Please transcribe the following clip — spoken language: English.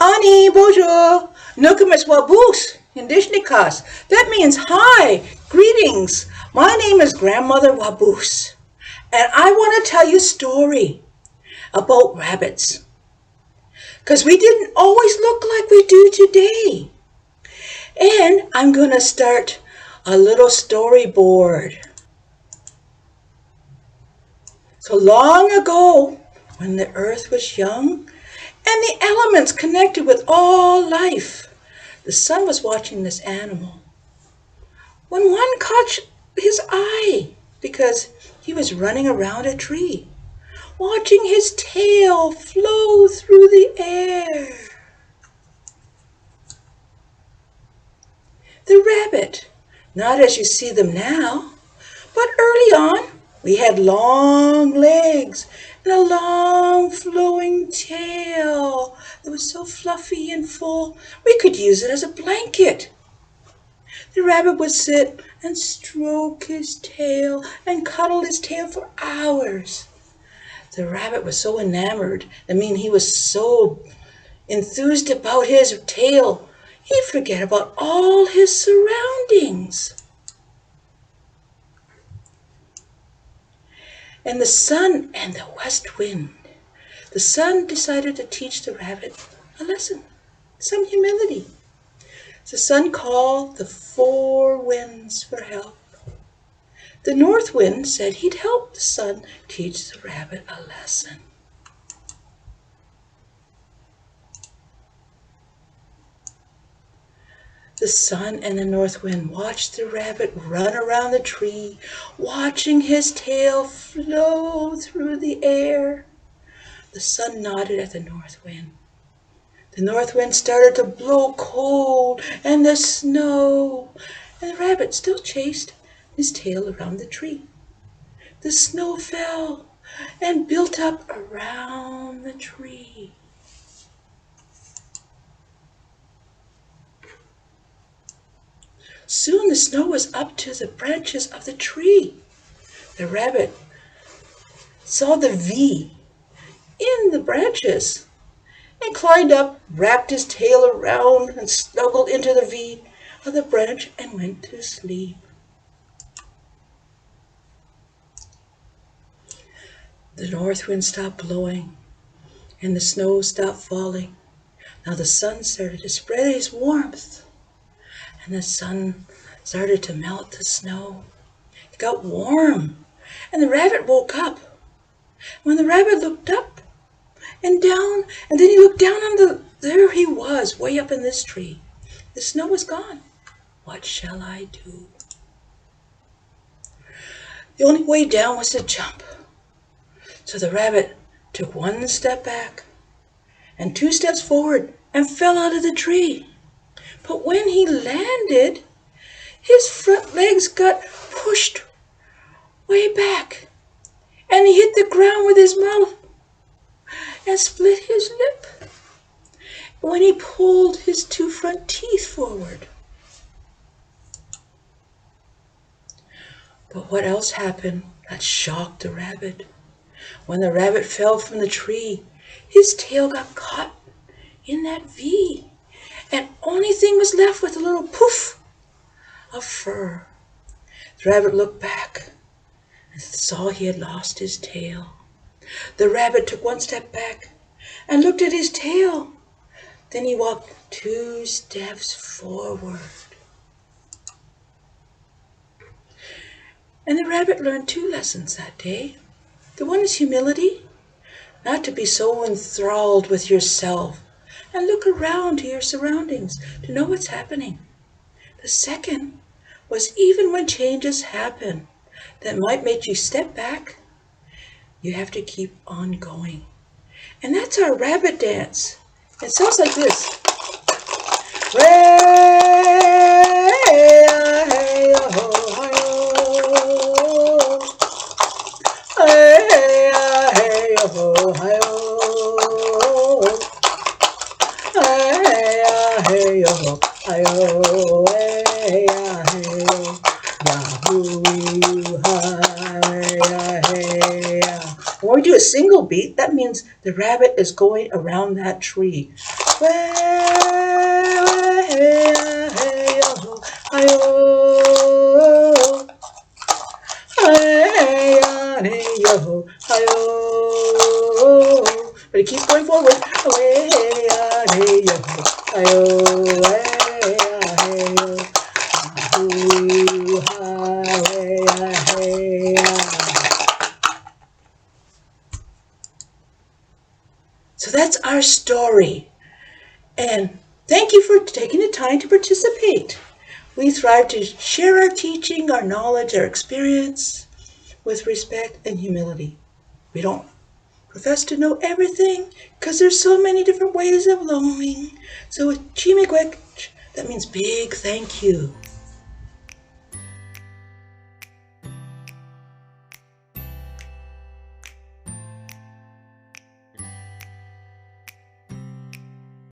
Ani, bonjour, nukumis wabus, indishnikas. That means hi, greetings. My name is Grandmother Wabus, and I want to tell you a story about rabbits. Because we didn't always look like we do today. And I'm going to start a little storyboard. So long ago, when the earth was young, and the elements connected with all life, the sun was watching this animal. When one caught his eye, because he was running around a tree, watching his tail flow through the air. The rabbit, not as you see them now, but early on, we had long legs and a long flowing tail that was so fluffy and full we could use it as a blanket. The rabbit would sit and stroke his tail and cuddle his tail for hours. The rabbit was so enamored, he was so enthused about his tail, he'd forget about all his surroundings. And the sun and the west wind. The sun decided to teach the rabbit a lesson, some humility. The sun called the four winds for help. The north wind said he'd help the sun teach the rabbit a lesson. The sun and the north wind watched the rabbit run around the tree, watching his tail flow through the air. The sun nodded at the north wind. The north wind started to blow cold and the snow, and the rabbit still chased his tail around the tree. The snow fell and built up around the tree. Soon the snow was up to the branches of the tree. The rabbit saw the V in the branches and climbed up, wrapped his tail around and snuggled into the V of the branch and went to sleep. The north wind stopped blowing and the snow stopped falling. Now the sun started to spread his warmth. And the sun started to melt the snow. It got warm, and the rabbit woke up. When the rabbit looked up and down, and then he looked down on there he was, way up in this tree. The snow was gone. What shall I do? The only way down was to jump. So the rabbit took one step back and 2 steps forward and fell out of the tree. But when he landed, his front legs got pushed way back, and he hit the ground with his mouth and split his lip when he pulled his 2 front teeth forward. But what else happened that shocked the rabbit? When the rabbit fell from the tree, his tail got caught in that V. And only thing was left with a little poof of fur. The rabbit looked back and saw he had lost his tail. The rabbit took 1 step back and looked at his tail. Then he walked 2 steps forward. And the rabbit learned 2 lessons that day. The one is humility, not to be so enthralled with yourself, and look around to your surroundings to know what's happening. The second was even when changes happen that might make you step back, you have to keep on going. And that's our rabbit dance. It sounds like this. When we do a single beat, that means the rabbit is going around that tree. Ready, keep going forward. So that's our story. And thank you for taking the time to participate. We strive to share our teaching, our knowledge, our experience with respect and humility. We don't profess to know everything because there's so many different ways of learning. So with Miggwetch, that means big thank you.